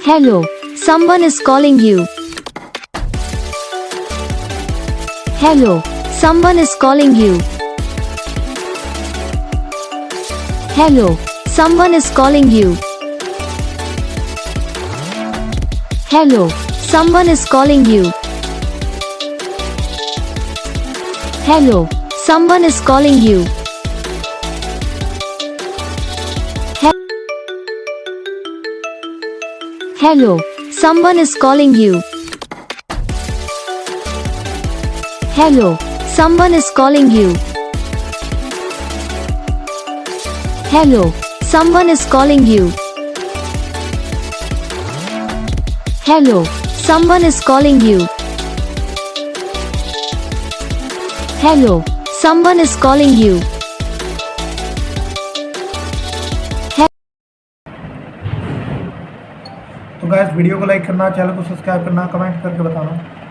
Hello, someone is calling you. Hello, someone is calling you. Hello, someone is calling you. Hello, someone is calling you. Hello, someone is calling you. Hello, someone is calling you. Hello, someone is calling you. Hello, someone is calling you. Hello, someone is calling you. Hello, someone is calling you. तो guys video को like करना, channel को subscribe करना, comment करके बताना।